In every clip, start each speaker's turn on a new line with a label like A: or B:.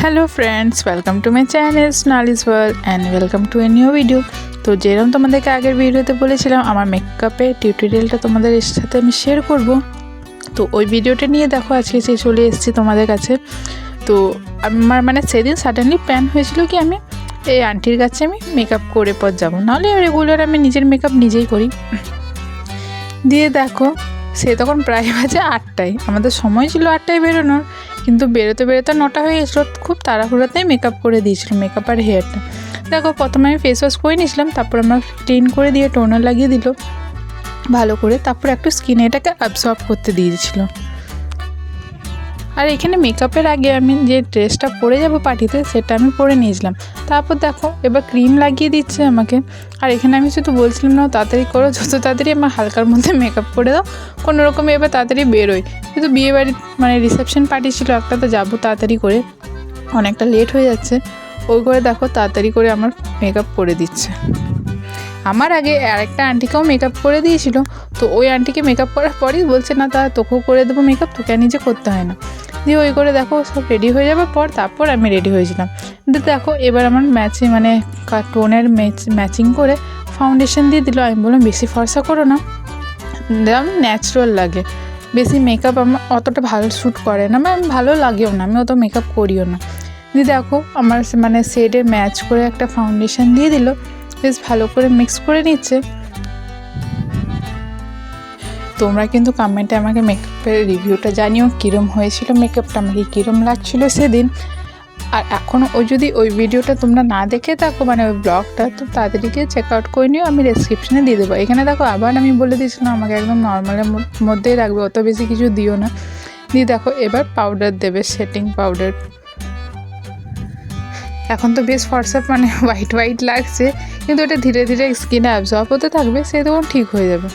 A: Hello friends, welcome to my channel Snalis world and welcome to a new video. তো যেরকম তোমাদেরকে আগের ভিডিওতে বলেছিলাম আমার মেকআপের টিউটোরিয়ালটা তোমাদের সাথে আমি শেয়ার করব। তো ওই ভিডিওটা নিয়ে দেখো আজকে চলে এসেছি তোমাদের কাছে। তো আমার মানে সেদিন সাডেনলি প্ল্যান হয়েছিল কি আমি এই আন্টির কাছে আমি মেকআপ করে পর যাবো, নাহলে রেগুলার আমি নিজের মেকআপ নিজেই করি। দিয়ে দেখো সে তখন প্রায় বাজে 8টায়, আমাদের সময় ছিল 8টায় বেরোনোর, কিন্তু বেরোতে বেরোতে 9টা হয়ে গেছিলো। খুব তাড়াহুড়োতেই মেকআপ করে দিয়েছিল, মেকআপ আর হেয়ারটা। দেখো প্রথমে আমি ফেস ওয়াশ করে নিয়েছিলাম, তারপর আমার ক্লিন করে দিয়ে টোনার লাগিয়ে দিল ভালো করে, তারপর একটু স্কিনে এটাকে অ্যাবজর্ব করতে দিয়েছিল। আর এখানে মেকআপের আগে আমি যে ড্রেসটা পরে যাব পার্টিতে সেটা আমি পরে নিয়েছিলাম। তারপর দেখো এবার ক্রিম লাগিয়ে দিচ্ছে আমাকে। আর এখানে আমি শুধু বলছিলাম না তাড়াতাড়ি করো, যত তাড়াতাড়ি আমার হালকার মধ্যে মেকআপ করে দাও, কোনো রকমে এবার তাড়াতাড়ি বেরোই। কিন্তু বিয়েবাড়ির মানে রিসেপশন পার্টি ছিল একটা, তো যাবো তাড়াতাড়ি করে, অনেকটা লেট হয়ে যাচ্ছে। ওই করে দেখো তাড়াতাড়ি করে আমার মেকআপ করে দিচ্ছে। আমার আগে আরেকটা আন্টিকেও মেকআপ করে দিয়েছিল, তো ওই আন্টিকে মেকআপ করার পরেই বলছে না তা তোকেও করে দেবো মেকআপ, তোকে আর নিজে করতে হয় না। দিয়ে ওই করে দেখো সব রেডি হয়ে যাবার পর তারপর আমি রেডি হয়েছিলাম। কিন্তু দেখো এবার আমার মানে টোনের ম্যাচিং করে ফাউন্ডেশন দিয়ে দিল। আমি বললাম বেশি ফর্সা করো না, আমার ন্যাচারাল লাগে, বেশি মেকআপ আমার অতটা ভালো শ্যুট করে না, আমি ভালো লাগেও না, আমি অত মেকআপ করিও না। দিয়ে দেখো আমার মানে শেডে ম্যাচ করে একটা ফাউন্ডেশন দিয়ে দিল, বেশ ভালো করে মিক্স করে নিচ্ছে। তোমরা কিন্তু কমেন্টে আমাকে মেকআপের রিভিউটা জানিও কীরম হয়েছিল, মেকআপটা আমাকে কীরম লাগছিলো সেদিন। আর এখনও যদি ওই ভিডিওটা তোমরা না দেখে থাকো, মানে ওই ব্লগটা, তো তাদেরকে চেক আউট করে নিও, আমি ডেসক্রিপশনে দিয়ে দেবো। এখানে দেখো আবার আমি বলে দিয়েছিলাম আমাকে একদম নর্মালের মধ্যেই রাখবে, অত বেশি কিছু দিও না। দিয়ে দেখো এবার পাউডার দেবে, সেটিং পাউডার। এখন তো বেশ ফর্সা মানে হোয়াইট লাগছে, কিন্তু এটা ধীরে ধীরে স্কিনে অ্যাবজর্ব হতে থাকবে, সে তখন ঠিক হয়ে যাবে।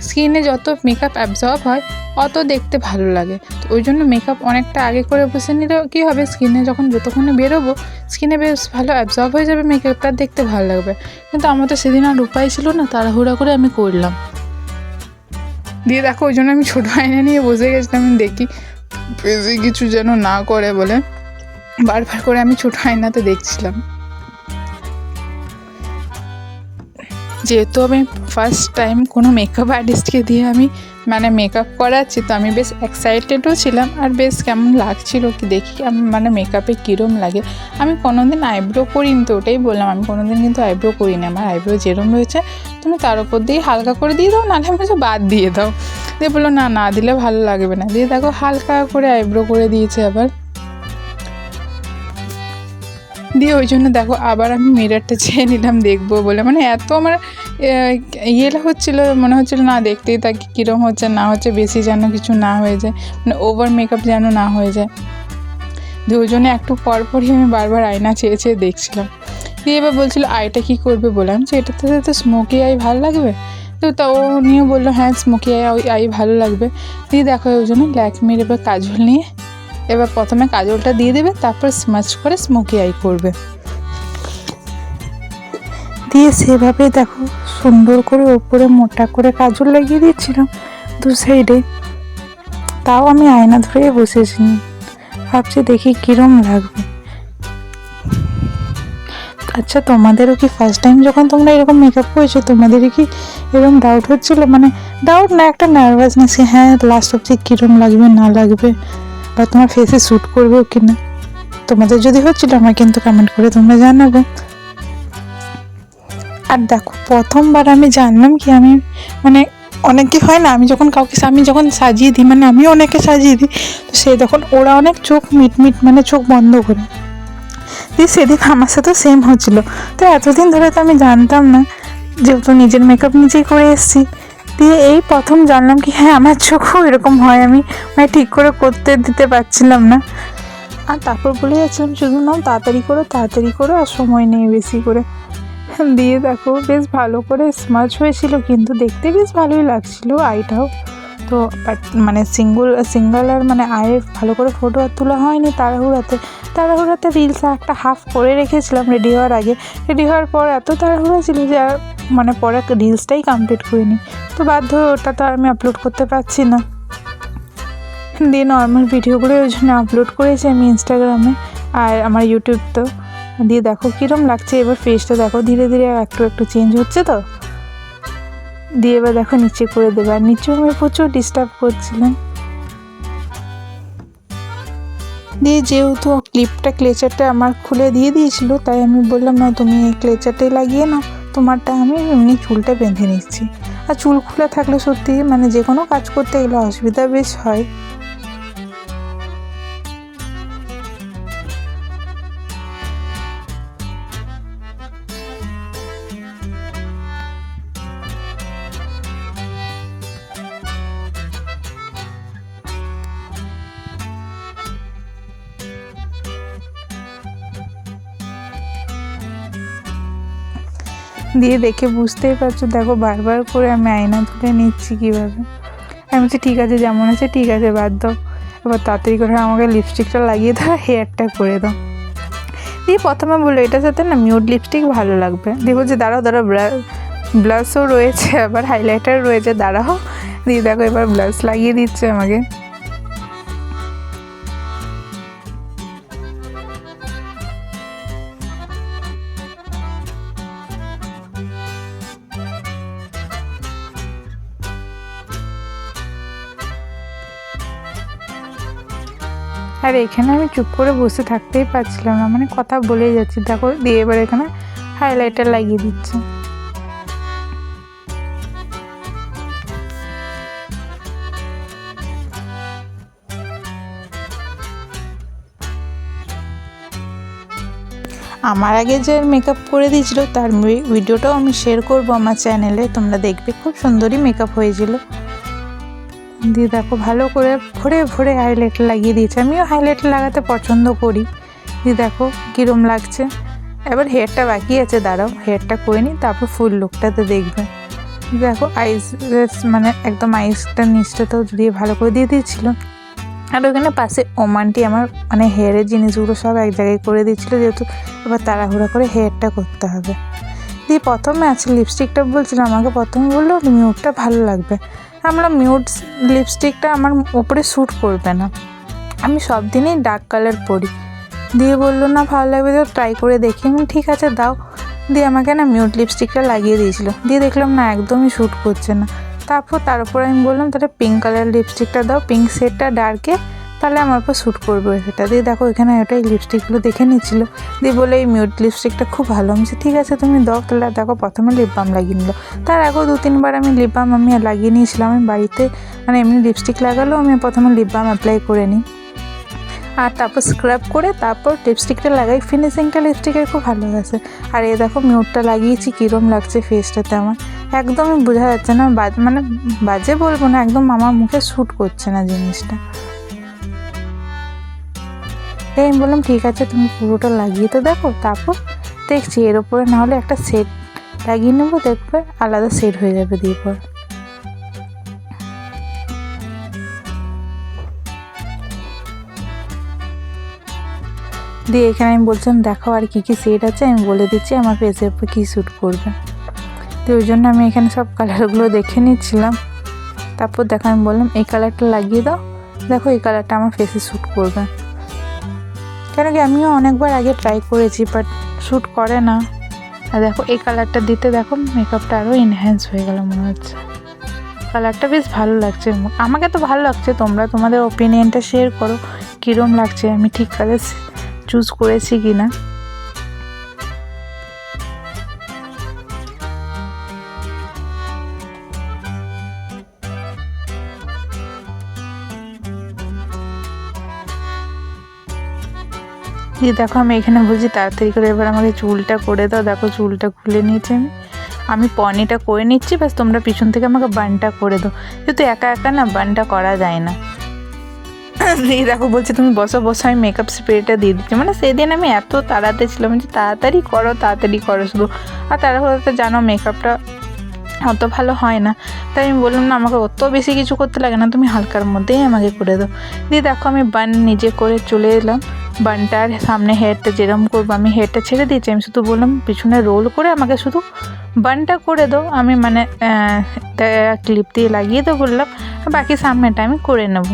A: স্কিনে যত মেকআপ অ্যাবজর্ব হয় অত দেখতে ভালো লাগে, তো ওই জন্য মেকআপ অনেকটা আগে করে বসে নিলে কী হবে, স্কিনে যতক্ষণে বেরোবো স্কিনে বেশ ভালো অ্যাবজর্ব হয়ে যাবে, মেকআপটা দেখতে ভালো লাগবে। কিন্তু আমার তো সেদিন আর উপায় ছিল না, তাড়াহুড়া করে আমি করলাম। দিয়ে দেখো ওই জন্য আমি ছোটো আয়না নিয়ে বসে গেছিলাম, আমি দেখি বেশি কিছু যেন না করে বলে বারবার করে আমি ছোটো আয়নাতে দেখছিলাম। যেহেতু আমি ফার্স্ট টাইম কোনো মেকআপ আর্টিস্টকে দিয়ে আমি মানে মেকআপ করাচ্ছি, তো আমি বেশ এক্সাইটেডও ছিলাম, আর বেশ কেমন লাগছিল কি দেখি আমি মানে মেকআপে কীরম লাগে। আমি কোনোদিন আইব্রো করিনি, তো ওটাই বললাম আমি কোনোদিন কিন্তু আইব্রো করিনি। আমার আইব্রো যেরম রয়েছে তুমি তার উপর দিয়ে হালকা করে দিয়ে দাও, নাহলে আমি বাদ দিয়ে দাও। দিয়ে বললো না দিলে ভালো লাগবে না। দিয়ে দেখো হালকা করে আইব্রো করে দিয়েছে আবার। দিয়ে ওই জন্য দেখো আবার আমি মিররটা চেয়ে নিলাম দেখবো বলে, মানে এত আমার হচ্ছিলো, মনে হচ্ছিলো না দেখতেই থাকি কীরকম হচ্ছে না হচ্ছে, বেশি যেন কিছু না হয়ে যায়, মানে ওভার মেকআপ যেন না হয়ে যায়। দিয়ে ওই জন্য একটু পরপরই আমি বারবার আয়না চেয়ে দেখছিলাম। দিয়ে এবার বলছিলো আইটা কী করবে, বললাম যে এটাতে তো স্মোকি আই ভালো লাগবে। তো তাও নিয়ে বললো হ্যাঁ স্মোকি আই ভালো লাগবে। দিয়ে দেখো ওই জন্য ল্যাকমির এবার কাজল নিয়ে এবার প্রথমে কাজলটা দিয়ে দেবে, তারপর স্মাচ করে স্মোকি আই করবে। দিয়ে সেভাবে দেখো সুন্দর করে ওপরে মোটা করে কাজল লাগিয়ে দিচ্ছিলাম দু সাইডে। তাও আমি আয়না ধরে বসেছি, ভাবছি দেখি কীরম লাগবে। আচ্ছা তোমাদেরও কি ফার্স্ট টাইম যখন তোমরা এরকম মেকআপ করেছো তোমাদেরই কি এরকম ডাউট হচ্ছিলো, মানে ডাউট না একটা নার্ভাসনেস, হ্যাঁ লাস্ট অবধি কীরম লাগবে না লাগবে, বা তোমার ফেসে শ্যুট করবেও কি না। তোমাদের যদি হচ্ছিলো আমাকে কিন্তু কমেন্ট করে তোমরা জানাবে। আর দেখো প্রথমবার আমি জানলাম কি আমি মানে অনেকে হয় না, আমি যখন সাজিয়ে দিই, মানে আমি অনেকে সাজিয়ে দিই, তো সে তখন ওরা অনেক চোখ মিট মানে চোখ বন্ধ করে দিয়ে, সেদিন আমার সাথেও সেম হচ্ছিলো। তো এতদিন ধরে তো আমি জানতাম না, যেহেতু নিজের মেকআপ নিজেই করে এসেছি। দিয়ে এই প্রথম জানলাম কি হ্যাঁ আমার চোখও এরকম হয়, আমি মানে ঠিক করে করতে দিতে পারছিলাম না। আর তারপর বলে যাচ্ছিলাম শুধু নাও তাড়াতাড়ি করো আর সময় নেই বেশি করে। দিয়ে দেখো বেশ ভালো করে স্মাচ হয়েছিল, কিন্তু দেখতে বেশ ভালোই লাগছিলো আইটাও। তো বাট মানে সিঙ্গল আর মানে আয়ের ভালো করে ফটো আর তোলা হয়নি, তাড়াহুড়াতে রিলস একটা হাফ করে রেখেছিলাম রেডি হওয়ার আগে। রেডি হওয়ার পর এত তাড়াহুড়া ছিল যে আর মানে পরে রিলসটাই কমপ্লিট করিনি, তো বাধ্য ওটা তো আর আমি আপলোড করতে পারছি না। দিয়ে নর্মাল ভিডিওগুলো ওই জন্য আপলোড করেছি আমি ইনস্টাগ্রামে। আর আমার ইউটিউব তো। দিয়ে দেখো কীরকম লাগছে, এবার ফেসটা দেখো ধীরে ধীরে একটু একটু চেঞ্জ হচ্ছে তো। দিয়ে এবার দেখো নিচে করে দেবে, আর নিচেও আমি প্রচুর ডিস্টার্ব করছিলাম। দিয়ে যেহেতু ক্লেচারটা আমার খুলে দিয়ে দিয়েছিল, তাই আমি বললাম না তুমি এই ক্লেচারটাই লাগিয়ে নাও, তোমারটা আমি এমনি চুলটা বেঁধে নিচ্ছি। আর চুল খুলে থাকলে সত্যি মানে যে কোনো কাজ করতে গেলে অসুবিধা বেশ হয়। দিয়ে দেখে বুঝতেই পারছো, দেখো বারবার করে আমি আয়না তুলে নিচ্ছি কীভাবে। আমি বলছি ঠিক আছে, যেমন আছে ঠিক আছে, বাদ দাও। এবার তাড়াতাড়ি করে আমাকে লিপস্টিকটা লাগিয়ে দাও, হেয়ারটা করে দাও। দিয়ে প্রথমে বললো এটার সাথে না মিউট লিপস্টিক ভালো লাগবে। দিয়ে বলছে দাঁড়াও দাঁড়াও, ব্লাশও রয়েছে, আবার হাইলাইটার রয়েছে, দাঁড়াও। দিয়ে দেখো এবার ব্লাশ লাগিয়ে দিচ্ছে আমাকে। আর এখানে আমি চুপ করে বসে থাকতেই পারছিলাম না, মানে কথা বলেই যাচ্ছি। দেখো দিয়ে এবার এখানে হাইলাইটার লাগিয়ে দিচ্ছে। আমার আগে যে মেকআপ করে দিয়েছিল তার ভিডিওটাও আমি শেয়ার করব আমার চ্যানেলে, তোমরা দেখবে, খুব সুন্দরই মেকআপ হয়েছিল। দিয়ে দেখো ভালো করে ভরে ভরে হাইলাইটার লাগিয়ে দিয়েছে। আমিও হাইলাইটার লাগাতে পছন্দ করি। দিয়ে দেখো কীরকম লাগছে। এবার হেয়ারটা বাকি আছে, দাঁড়াও হেয়ারটা করে নিই, তারপর ফুল লুকটাতে দেখবে। দেখো আইস মানে একদম আইসটা নিচটাতেও দিয়ে ভালো করে দিয়ে দিয়েছিল। আর ওখানে পাশে ওমানটি আমার মানে হেয়ারের জিনিসগুলো সব এক জায়গায় করে দিচ্ছিলো, যেহেতু এবার তাড়াহুড়া করে হেয়ারটা করতে হবে। দিয়ে প্রথমে আছে লিপস্টিকটা বলছিলাম, আমাকে প্রথমে বললো মিউটটা ভালো লাগবে। আমরা মিউট লিপস্টিকটা আমার উপরে শ্যুট করবে না, আমি সব দিনই ডার্ক কালার পরি। দিয়ে বললো না ভালো লাগবে তো ট্রাই করে দেখি। আমি ঠিক আছে দাও। দিয়ে আমাকে না মিউট লিপস্টিকটা লাগিয়ে দিয়েছিল। দিয়ে দেখলাম না একদমই শ্যুট করছে না। তার উপর আমি বললাম তাহলে পিঙ্ক কালার লিপস্টিকটা দাও, পিঙ্ক শেডটা ডার্কে, তাহলে আমার উপর শ্যুট করবে সেটা। দিয়ে দেখো এখানে ওটাই লিপস্টিকগুলো দেখে নিচ্ছিলো। দিয়ে বলে এই মিউট লিপস্টিকটা খুব ভালো। আমি ঠিক আছে তুমি দাও তাহলে। দেখো প্রথমে লিপ বাম লাগিয়ে নিল। তার আগেও 2-3বার আমি লিপ বাম লাগিয়ে নিয়েছিলাম। আমি বাড়িতে মানে এমনি লিপস্টিক লাগালেও আমি প্রথমে লিপ বাম অ্যাপ্লাই করে নিই, আর তারপর স্ক্রাব করে তারপর লিপস্টিকটা লাগাই। ফিনিশিংটা লিপস্টিকের খুব ভালো আছে। আর এই দেখো মিউটটা লাগিয়েছি, কীরকম লাগছে ফেসটাতে আমার, একদমই বোঝা যাচ্ছে না, মানে বাজে বলবো না, একদম আমার মুখে শ্যুট করছে না জিনিসটা। তাই আমি বললাম ঠিক আছে তুমি পুরোটা লাগিয়ে তো দেখো, তারপর দেখছি এর ওপরে না হলে একটা সেট লাগিয়ে নেবো, দেখবে আলাদা সেট হয়ে যাবে। দিয়ে পর দিয়ে এখানে আমি বলছিলাম দেখো আর কী কী শেড আছে, আমি বলে দিচ্ছি আমার ফেসের উপর কী শ্যুট করবে। তো ওই জন্য আমি এখানে সব কালারগুলো দেখে নিচ্ছিলাম। তারপর দেখো আমি বললাম এই কালারটা লাগিয়ে দাও, দেখো এই কালারটা আমার ফেসে শ্যুট করবে। কেন কি আমিও অনেকবার আগে ট্রাই করেছি, বাট শ্যুট করে না। আর দেখো এই কালারটা দিতে দেখো মেকআপটা আরও এনহ্যান্স হয়ে গেল মনে হচ্ছে। কালারটা বেশ ভালো লাগছে, আমাকে তো ভালো লাগছে। তোমরা তোমাদের ওপিনিয়নটা শেয়ার করো কীরকম লাগছে, আমি ঠিক কালার চুজ করেছি কি না। দিয়ে দেখো আমি এখানে বলছি তাড়াতাড়ি করে এবার আমাকে চুলটা করে দাও। দেখো চুলটা খুলে নিয়েছি আমি পনিটা করে নিচ্ছি, ব্যাস তোমরা পিছন থেকে আমাকে বানটা করে দাও, যেহেতু একা একা না বানটা করা যায় না। দিয়ে দেখো বলছি তুমি বসো বসো, আমি মেকআপ স্প্রেটা দিয়ে দিচ্ছি। মানে সেদিন আমি এত তাড়াতে ছিলাম যে তাড়াতাড়ি করো শুধু। আর তাড়াহুড়োতে জানো মেকআপটা অত ভালো হয় না, তাই আমি বললাম না আমাকে অত বেশি কিছু করতে লাগে না, তুমি হালকার মধ্যেই আমাকে করে দাও। দিয়ে দেখো আমি বান নিজে করে চলে এলাম। বানটার সামনে হেয়ারটা যেরকম করবো আমি হেয়ারটা ছেড়ে দিয়েছি, আমি শুধু বললাম পিছনে রোল করে আমাকে শুধু বানটা করে দাও। আমি মানে ক্লিপ দিয়ে লাগিয়ে দেবো বললাম, বাকি সামনেটা আমি করে নেব।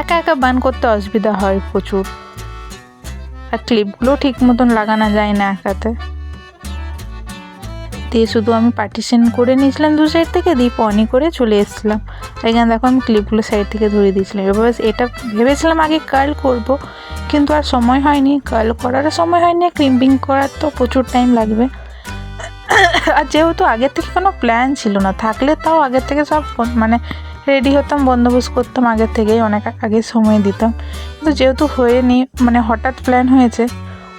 A: একা একা বান করতে অসুবিধা হয় প্রচুর। আর ক্লিপগুলো ঠিক মতন লাগানো যায় না একাতে। দিয়ে শুধু আমি পার্টিশন করে নিয়েছিলাম দু সাইড থেকে, দিয়ে পনি করে চলে এসেছিলাম। এখানে দেখো আমি ক্লিপগুলো সাইড থেকে ধরে দিয়েছিলাম। এবার এটা ভেবেছিলাম আগে কার্ল করব, কিন্তু আর সময় হয়নি, কার্ল করারও সময় হয়নি, ক্রিম্পিং করার তো প্রচুর টাইম লাগবে। আর যেহেতু আগের থেকে কোনো প্ল্যান ছিল না, থাকলে তাও আগের থেকে সব মানে রেডি হতাম, বন্দোবস্ত করতাম আগের থেকেই, অনেক আগে সময় দিতাম। কিন্তু যেহেতু হয়নি, মানে হঠাৎ প্ল্যান হয়েছে,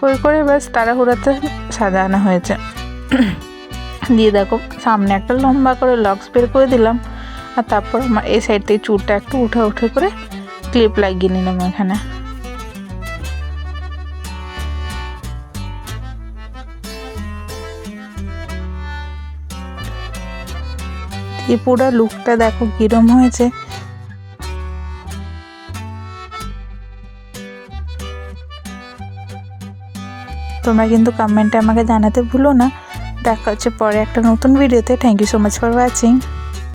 A: ওই করে ব্যাস তাড়াহুড়াতে সাজানো হয়েছে। দিয়ে দেখো সামনে একটা লম্বা করে লক্স বের করে দিলাম, আর তারপর আমার এই সাইড থেকে চুলটা একটু উঠে করে ক্লিপ লাগিয়ে নিলাম এখানে। এই পুরো লুকটা দেখো কিরম হয়েছে। তোমরা কিন্তু কমেন্টে আমাকে জানাতে ভুলো না। দেখা হচ্ছে পরে একটা নতুন ভিডিওতে। Thank you so much for watching.